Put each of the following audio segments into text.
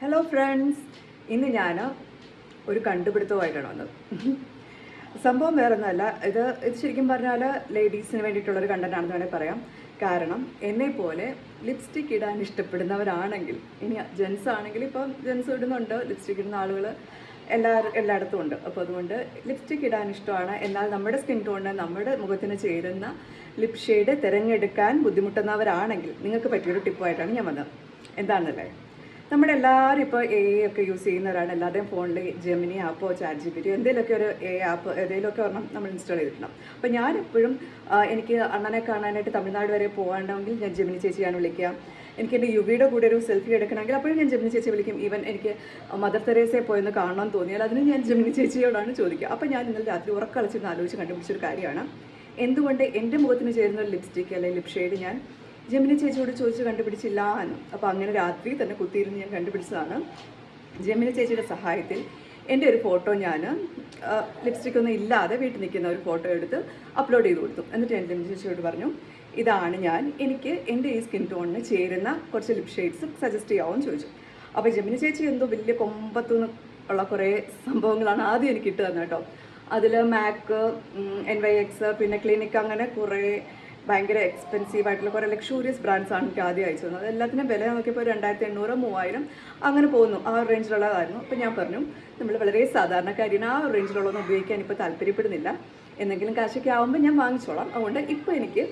Hello friends, ഇന്ന് ഞാൻ ഒരു കണ്ടുപിടുത്തമായിട്ടാണ് വന്നത്. സംഭവം വേറൊന്നുമല്ല, ഇത് ശരിക്കും പറഞ്ഞാൽ ലേഡീസിന് വേണ്ടിയിട്ടുള്ളൊരു കണ്ടൻറ്റാണെന്ന് വേണമെങ്കിൽ പറയാം. കാരണം എന്നെപ്പോലെ ലിപ്സ്റ്റിക് ഇടാൻ ഇഷ്ടപ്പെടുന്നവരാണെങ്കിൽ, ഇനി ജെൻസ് ആണെങ്കിൽ ഇപ്പം ജെൻസ് ഇടുന്നുണ്ട്, ലിപ്സ്റ്റിക് ഇടുന്ന ആളുകൾ എല്ലായിടത്തും ഉണ്ട്. അപ്പോൾ അതുകൊണ്ട് ലിപ്സ്റ്റിക് ഇടാൻ ഇഷ്ടമാണ്, എന്നാൽ നമ്മുടെ സ്കിൻ ടോണിന് നമ്മുടെ മുഖത്തിന് ചേരുന്ന ലിപ് ഷെയ്ഡ് തിരഞ്ഞെടുക്കാൻ ബുദ്ധിമുട്ടുന്നവരാണെങ്കിൽ നിങ്ങൾക്ക് പറ്റിയൊരു ടിപ്പായിട്ടാണ് ഞാൻ വന്നത്. എന്താണെന്നല്ലേ, നമ്മുടെ എല്ലാവരും ഇപ്പോൾ ഒക്കെ യൂസ് ചെയ്യുന്നവരാണ്. എല്ലാവരുടെയും ഫോണിൽ ജെമിനി ആപ്പോ ചാറ്റ് ജി പി ടി എന്തെങ്കിലുമൊക്കെ ഒരു ആപ്പ് ഏതെങ്കിലുമൊക്കെ ഒരെണ്ണം നമ്മൾ ഇൻസ്റ്റാൾ ചെയ്തിട്ടുണ്ടാവും. അപ്പോൾ ഞാൻ എപ്പോഴും എനിക്ക് അണ്ണനെ കാണാനായിട്ട് തമിഴ്നാട് വരെ പോകാണ്ടെങ്കിൽ ഞാൻ ജെമിനി ചേച്ചിയാണ് വിളിക്കുക. എനിക്ക് എൻ്റെ യുവിയുടെ കൂടെ ഒരു സെൽഫി എടുക്കണമെങ്കിൽ അപ്പോഴും ഞാൻ ജെമിനി ചേച്ചി വിളിക്കും. ഈവൻ എനിക്ക് മദർ തെരേസയെ പോയെന്ന് കാണണമെന്ന് തോന്നിയാൽ അതിന് ഞാൻ ജെമിനി ചേച്ചിയോടാണ് ചോദിക്കുക. അപ്പോൾ ഞാൻ ഇന്നലെ രാത്രി ഉറക്കളച്ചിരുന്ന് ആലോചിച്ച് കണ്ടുപിടിച്ചൊരു കാര്യമാണ് എന്തുകൊണ്ട് എൻ്റെ മുഖത്തിന് ചേരുന്ന ഒരു ലിപ്സ്റ്റിക് അല്ലെങ്കിൽ ലിപ് ഷെയ്ഡ് ഞാൻ ജെമിനി ചേച്ചിയോട് ചോദിച്ച് കണ്ടുപിടിച്ചില്ല എന്ന്. അപ്പോൾ അങ്ങനെ രാത്രി തന്നെ കുത്തിയിരുന്ന് ഞാൻ കണ്ടുപിടിച്ചതാണ്. ജെമിനി ചേച്ചിയുടെ സഹായത്തിൽ എൻ്റെ ഒരു ഫോട്ടോ ഞാൻ ലിപ്സ്റ്റിക് ഒന്നും ഇല്ലാതെ വീട്ടിൽ നിൽക്കുന്ന ഒരു ഫോട്ടോ എടുത്ത് അപ്ലോഡ് ചെയ്ത് കൊടുത്തു. എന്നിട്ട് ഞാൻ ജെമിനി ചേച്ചിയോട് പറഞ്ഞു, ഇതാണ് എനിക്ക് എൻ്റെ ഈ സ്കിൻ ടോണിന് ചേരുന്ന കുറച്ച് ലിപ് ഷെയ്ഡ്സ് സജസ്റ്റ് ചെയ്യാമെന്ന് ചോദിച്ചു. അപ്പോൾ ജെമിനി ചേച്ചി എന്തോ വലിയ കൊമ്പത്തുനിന്ന് ഉള്ള കുറേ സംഭവങ്ങളാണ് ആദ്യം എനിക്ക് ഇട്ട് തന്നെ കേട്ടോ. അതിൽ മാക്ക്, NYX, പിന്നെ ക്ലിനിക്, അങ്ങനെ കുറേ ഭയങ്കര എക്സ്പെൻസീവ് ആയിട്ടുള്ള കുറേ ലക്ഷൂറിയസ് ബ്രാൻഡ്സാണ് എനിക്ക് ആദ്യം അയച്ചു തന്നത്. എല്ലാത്തിനും വില നോക്കിയപ്പോൾ 2800, 3000 അങ്ങനെ പോകുന്നു. ആ റേഞ്ചിലുള്ളതായിരുന്നു. അപ്പോൾ ഞാൻ പറഞ്ഞു, നമ്മൾ വളരെ സാധാരണക്കാരിന് ആ റേഞ്ചിലുള്ളതൊന്നും ഉപയോഗിക്കാൻ ഇപ്പോൾ താല്പര്യപ്പെടുന്നില്ല, എന്തെങ്കിലും കാശൊക്കെ ആകുമ്പോൾ ഞാൻ വാങ്ങിച്ചോളാം. അതുകൊണ്ട് ഇപ്പോൾ എനിക്ക്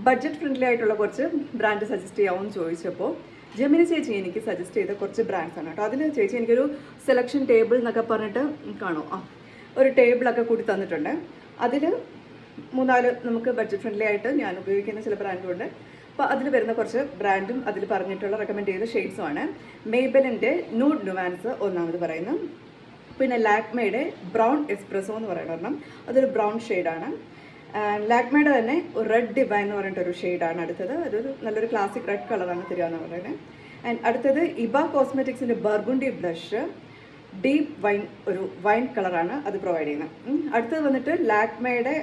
ബഡ്ജറ്റ് ഫ്രണ്ട്ലി ആയിട്ടുള്ള കുറച്ച് ബ്രാൻഡ് സജസ്റ്റ് ചെയ്യാമെന്ന് ചോദിച്ചപ്പോൾ ജെമിനി ചേച്ചി എനിക്ക് സജസ്റ്റ് ചെയ്ത കുറച്ച് ബ്രാൻഡ്സാണ് കേട്ടോ. അതിൽ ചേച്ചി എനിക്കൊരു സെലക്ഷൻ ടേബിൾ എന്നൊക്കെ പറഞ്ഞിട്ട് കാണും, ഒരു ടേബിളൊക്കെ കൂടി തന്നിട്ടുണ്ട്. അതിൽ 3-4 നമുക്ക് ബഡ്ജറ്റ് ഫ്രണ്ട്ലി ആയിട്ട് ഞാൻ ഉപയോഗിക്കുന്ന ചില ബ്രാൻഡും ഉണ്ട്. അപ്പോൾ അതിൽ വരുന്ന കുറച്ച് ബ്രാൻഡും അതിൽ പറഞ്ഞിട്ടുള്ള റെക്കമെൻഡ് ചെയ്ത ഷെയ്ഡ്സുമാണ്. മേബലിൻ്റെ നൂഡ് നുവാൻസ് ഒന്നാമത് പറയുന്നു. പിന്നെ ലാക്മേയുടെ ബ്രൗൺ എസ്പ്രസോ എന്ന് പറയുന്ന ഒരെണ്ണം, അതൊരു ബ്രൗൺ ഷെയ്ഡാണ്. ലാക്മേയുടെ തന്നെ റെഡ് ഡിവൈൻ എന്ന് പറഞ്ഞിട്ടൊരു ഷെയ്ഡാണ് അടുത്തത്. അതൊരു നല്ലൊരു ക്ലാസിക് റെഡ് കളറാണ് തരികയെന്ന് പറയുന്നത്. ആൻഡ് അടുത്തത് ഇബ കോസ്മെറ്റിക്സിൻ്റെ ബർഗുണ്ടി ബ്ലഷ് ഡീപ്പ് വൈൻ, ഒരു വൈൻ കളറാണ് അത് പ്രൊവൈഡ് ചെയ്യുന്നത്. അടുത്തത് വന്നിട്ട് ലാക്മേയുടെ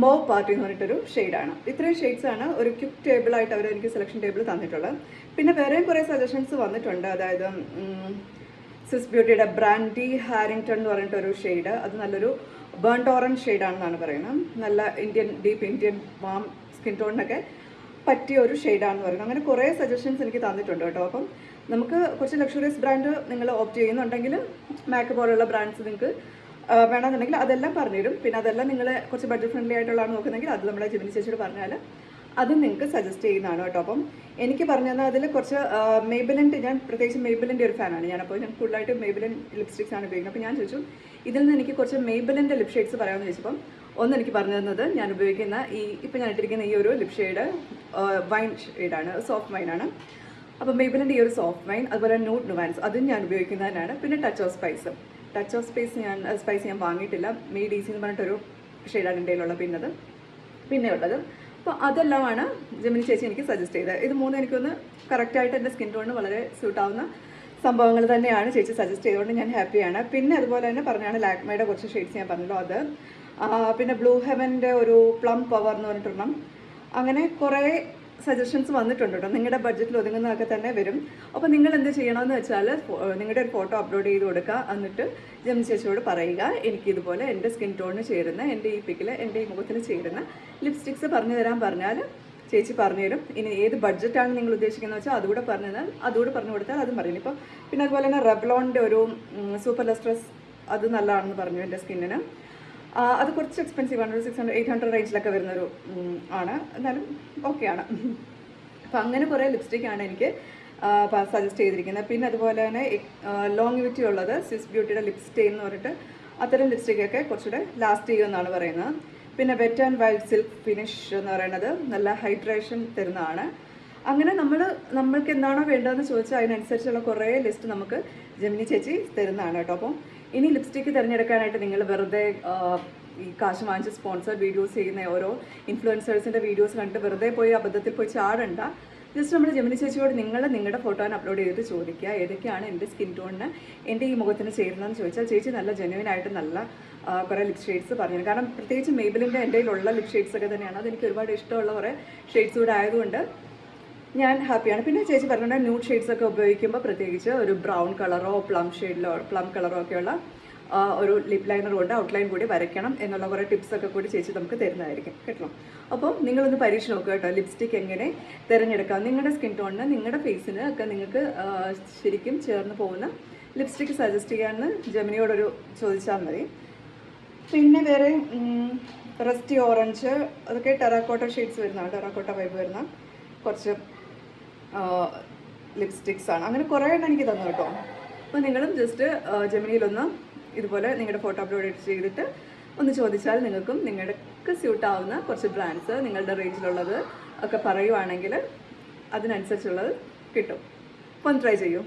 മോ പാർട്ടി എന്ന് പറഞ്ഞിട്ടൊരു ഷെയ്ഡാണ്. ഇത്രയും ഷെയ്ഡ്സാണ് ഒരു ക്യുക്ക് ടേബിളായിട്ട് അവർ എനിക്ക് സെലക്ഷൻ ടേബിൾ തന്നിട്ടുള്ളത്. പിന്നെ വേറെയും കുറേ സജഷൻസ് വന്നിട്ടുണ്ട്. അതായത് സ്വിസ് ബ്യൂട്ടിയുടെ ബ്രാൻഡി ഹാരിങ്ടൺ എന്ന് പറഞ്ഞിട്ടൊരു ഷെയ്ഡ്, അത് നല്ലൊരു ബേൺഡ് ഓറഞ്ച് ഷെയ്ഡാണെന്നാണ് പറയുന്നത്. നല്ല ഡീപ്പ് ഇന്ത്യൻ വാം സ്കിൻ ടോണിനൊക്കെ പറ്റിയ ഒരു ഷെയ്ഡാണെന്ന് പറയുന്നത്. അങ്ങനെ കുറേ സജഷൻസ് എനിക്ക് തന്നിട്ടുണ്ട് കേട്ടോ. അപ്പം നമുക്ക് കുറച്ച് ലക്ഷറിയസ് ബ്രാൻഡ് നിങ്ങൾ ഓപ്റ്റ് ചെയ്യുന്നുണ്ടെങ്കിൽ മാക്ക് പോലുള്ള ബ്രാൻഡ്സ് നിങ്ങൾക്ക് വേണമെന്നുണ്ടെങ്കിൽ അതെല്ലാം പറഞ്ഞുതരും. പിന്നെ അതെല്ലാം നിങ്ങൾ കുറച്ച് ബഡ്ജറ്റ് ഫ്രണ്ട്ലി ആയിട്ടുള്ളതാണ് നോക്കുന്നെങ്കിൽ അത് നമ്മളെ ജെമിനി ചേച്ചിയോട് പറഞ്ഞാൽ അതും നിങ്ങൾക്ക് സജസ്റ്റ് ചെയ്യുന്നതാണ് കേട്ടോ. അപ്പം എനിക്ക് പറഞ്ഞു തന്നാൽ അതിൽ കുറച്ച് മേബലിൻ്റെ, ഞാൻ പ്രത്യേകിച്ച് മേബലിൻ്റെ ഒരു ഫാനാണ് ഞാനപ്പോൾ ഞാൻ ഫുള്ളായിട്ട് മേബലിൻ ലിപ്സ്റ്റിക്സ് ആണ് ഉപയോഗിക്കുന്നത്. അപ്പോൾ ഞാൻ ചോദിച്ചു ഇതിൽ നിന്ന് എനിക്ക് കുറച്ച് മേബലിൻ്റെ ലിപ് ഷെയ്ഡ്സ് പറയാമെന്ന് ചോദിച്ചപ്പം എനിക്ക് പറഞ്ഞു തന്നത് ഞാൻ ഉപയോഗിക്കുന്ന ഇപ്പോൾ ഞാൻ ഇട്ടിരിക്കുന്ന ഈ ഒരു ലിപ് ഷെയ്ഡ് വൈൻ ഷെയ്ഡാണ്, സോഫ്റ്റ് വൈനാണ്. അപ്പോൾ മേബലിൻ്റെ ഈ ഒരു സോഫ്റ്റ് വൈൻ, അതുപോലെ നൂഡ് നുവാൻസ് അതും ഞാൻ ഉപയോഗിക്കുന്നതിനാണ്. പിന്നെ ടച്ച് ഓഫ് സ്പൈസ് ഞാൻ വാങ്ങിയിട്ടില്ല. മെയ്ഡ് ഈസി എന്ന് പറഞ്ഞിട്ടൊരു ഷെയ്ഡാണ് എൻ്റെ കയ്യിലുള്ള പിന്നെ ഉള്ളത്. അപ്പോൾ അതെല്ലാമാണ് ജെമിനി ചേച്ചി എനിക്ക് സജസ്റ്റ് ചെയ്തത്. ഇത് മൂന്നും എനിക്കൊന്ന് കറക്റ്റായിട്ട് എൻ്റെ സ്കിൻ ടോണിന് വളരെ സ്യൂട്ടാവുന്ന സംഭവങ്ങൾ തന്നെയാണ് ചേച്ചി സജസ്റ്റ് ചെയ്തുകൊണ്ട് ഞാൻ ഹാപ്പിയാണ്. പിന്നെ അതുപോലെ തന്നെ പറഞ്ഞാണ് ലാക്മേയുടെ കുറച്ച് ഷെയ്ഡ്സ് ഞാൻ പറഞ്ഞല്ലോ അത്. പിന്നെ ബ്ലൂ ഹെവൻ്റെ ഒരു പ്ലം പവർ എന്ന് പറഞ്ഞിട്ടുണ്ടെങ്കിൽ അങ്ങനെ കുറേ സജഷൻസ് വന്നിട്ടുണ്ട് കേട്ടോ. നിങ്ങളുടെ ബഡ്ജറ്റിൽ ഒതുങ്ങുന്നതൊക്കെ തന്നെ വരും. അപ്പോൾ നിങ്ങൾ എന്ത് ചെയ്യണമെന്ന് വെച്ചാൽ നിങ്ങളുടെ ഒരു ഫോട്ടോ അപ്ലോഡ് ചെയ്ത് കൊടുക്കുക. എന്നിട്ട് ജെമിനി ചേച്ചിയോട് പറയുക, എനിക്കിതുപോലെ എൻ്റെ സ്കിൻ ടോണിന് ചേരുന്ന, എൻ്റെ ഈ പിക്കിൽ എൻ്റെ ഈ മുഖത്തിന് ചേരുന്ന ലിപ്സ്റ്റിക്സ് പറഞ്ഞു തരാൻ പറഞ്ഞാൽ ചേച്ചി പറഞ്ഞുതരും. ഇനി ഏത് ബഡ്ജറ്റാണ് നിങ്ങൾ ഉദ്ദേശിക്കുന്നത് വെച്ചാൽ അതുകൂടെ പറഞ്ഞു കൊടുത്താൽ അതും പറയും. ഇപ്പോൾ പിന്നെ അതുപോലെ തന്നെ റെവ്ലോണിൻ്റെ ഒരു സൂപ്പർ ലസ്ട്രസ് അത് നല്ലതാണെന്ന് പറഞ്ഞു എൻ്റെ സ്കിന്നിന്. അത് കുറച്ച് എക്സ്പെൻസീവാണ്, ഒരു 600-800 റേഞ്ചിലൊക്കെ വരുന്നൊരു ആണ്, എന്നാലും ഓക്കെയാണ്. അപ്പോൾ അങ്ങനെ കുറേ ലിപ്സ്റ്റിക്കാണ് എനിക്ക് സജസ്റ്റ് ചെയ്തിരിക്കുന്നത്. പിന്നെ അതുപോലെ തന്നെ ലോങ്ങിവിറ്റി ഉള്ളത് സ്വിസ് ബ്യൂട്ടിയുടെ ലിപ് സ്റ്റെയിൻ എന്ന് പറഞ്ഞിട്ട് അത്തരം ലിപ്സ്റ്റിക്കൊക്കെ കുറച്ചുകൂടെ ലാസ്റ്റ് ചെയ്യുമെന്നാണ് പറയുന്നത്. പിന്നെ wet and wild silk finish എന്ന് പറയുന്നത് നല്ല ഹൈഡ്രേഷൻ തരുന്നതാണ്. അങ്ങനെ നമ്മൾക്ക് എന്താണോ വേണ്ടതെന്ന് ചോദിച്ചാൽ അതിനനുസരിച്ചുള്ള കുറേ ലിസ്റ്റ് നമുക്ക് ജെമിനി ചേച്ചി തരുന്നതാണ് കേട്ടോ. അപ്പം ഇനി ലിപ്സ്റ്റിക്ക് തിരഞ്ഞെടുക്കാനായിട്ട് നിങ്ങൾ വെറുതെ ഈ കാശ് വാങ്ങിച്ച് സ്പോൺസർ വീഡിയോസ് ചെയ്യുന്ന ഓരോ ഇൻഫ്ലുവൻസേഴ്സിൻ്റെ വീഡിയോസ് കണ്ടിട്ട് വെറുതെ പോയി അബദ്ധത്തിൽ പോയി ചാടണ്ട. ജസ്റ്റ് നമ്മൾ ജെമിനി ചേച്ചിയോട് നിങ്ങളുടെ ഫോട്ടോനെ അപ്ലോഡ് ചെയ്തിട്ട് ചോദിക്കുക ഏതൊക്കെയാണ് എൻ്റെ സ്കിൻ ടോണിന്, എൻ്റെ ഈ മുഖത്തിന് ചേരുന്നതെന്ന് ചോദിച്ചാൽ ചേച്ചി നല്ല ജെന്യുവനായിട്ട് നല്ല കുറേ ലിപ് ഷെയ്ഡ്സ് പറഞ്ഞു. കാരണം പ്രത്യേകിച്ച് മേബലിൻ്റെ എൻ്റെ കയ്യിലുള്ള ലിപ് ഷെയ്ഡ്സ് ഒക്കെ തന്നെയാണ്. അതെനിക്ക് ഒരുപാട് ഇഷ്ടമുള്ള കുറേ ഷെയ്ഡ്സ് കൂടെ ആയതുകൊണ്ട് ഞാൻ ഹാപ്പിയാണ്. പിന്നെ ചേച്ചി പറഞ്ഞിട്ട് ന്യൂഡ് ഷെയ്ഡ്സ് ഒക്കെ ഉപയോഗിക്കുമ്പോൾ പ്രത്യേകിച്ച് ഒരു ബ്രൗൺ കളറോ പ്ലം കളറോ ഒക്കെയുള്ള ഒരു ലിപ് ലൈനർ കൊണ്ട് ഔട്ട്ലൈൻ കൂടി വരയ്ക്കണം എന്നുള്ള കുറേ ടിപ്സൊക്കെ കൂടി ചേച്ചി നമുക്ക് തരുന്നതായിരിക്കും കേട്ടോ. അപ്പോൾ നിങ്ങളൊന്ന് പരീക്ഷ നോക്കുക കേട്ടോ, ലിപ്സ്റ്റിക് എങ്ങനെ തിരഞ്ഞെടുക്കാം. നിങ്ങളുടെ സ്കിൻ ടോണിന് നിങ്ങളുടെ ഫേസിന് ഒക്കെ നിങ്ങൾക്ക് ശരിക്കും ചേർന്ന് പോകുന്ന ലിപ്സ്റ്റിക് സജസ്റ്റ് ചെയ്യാമെന്ന് ജെമിനിയോടൊരു ചോദിച്ചാൽ മതി. പിന്നെ വേറെ റസ്റ്റി ഓറഞ്ച്, അതൊക്കെ ടെറാക്കോട്ട ഷെയ്ഡ്സ് വരുന്നതാണ്, ടെറാക്കോട്ട വൈബ് വരുന്ന കുറച്ച് ലിപ്സ്റ്റിക്സ് ആണ്. അങ്ങനെ കുറേ എണ്ണം എനിക്ക് തന്നു കേട്ടോ. അപ്പോൾ നിങ്ങളും ജസ്റ്റ് ജെമിനിയിലൊന്ന് ഇതുപോലെ നിങ്ങളുടെ ഫോട്ടോ അപ്ലോഡ് ചെയ്തിട്ട് ഒന്ന് ചോദിച്ചാൽ നിങ്ങൾക്കും നിങ്ങൾക്ക് സ്യൂട്ടാവുന്ന കുറച്ച് ബ്രാൻഡ്സ് നിങ്ങളുടെ റേഞ്ചിലുള്ളത് ഒക്കെ പറയുവാണെങ്കിൽ അതിനനുസരിച്ചുള്ളത് കിട്ടും. അപ്പോൾ ഒന്ന് ട്രൈ ചെയ്യൂ.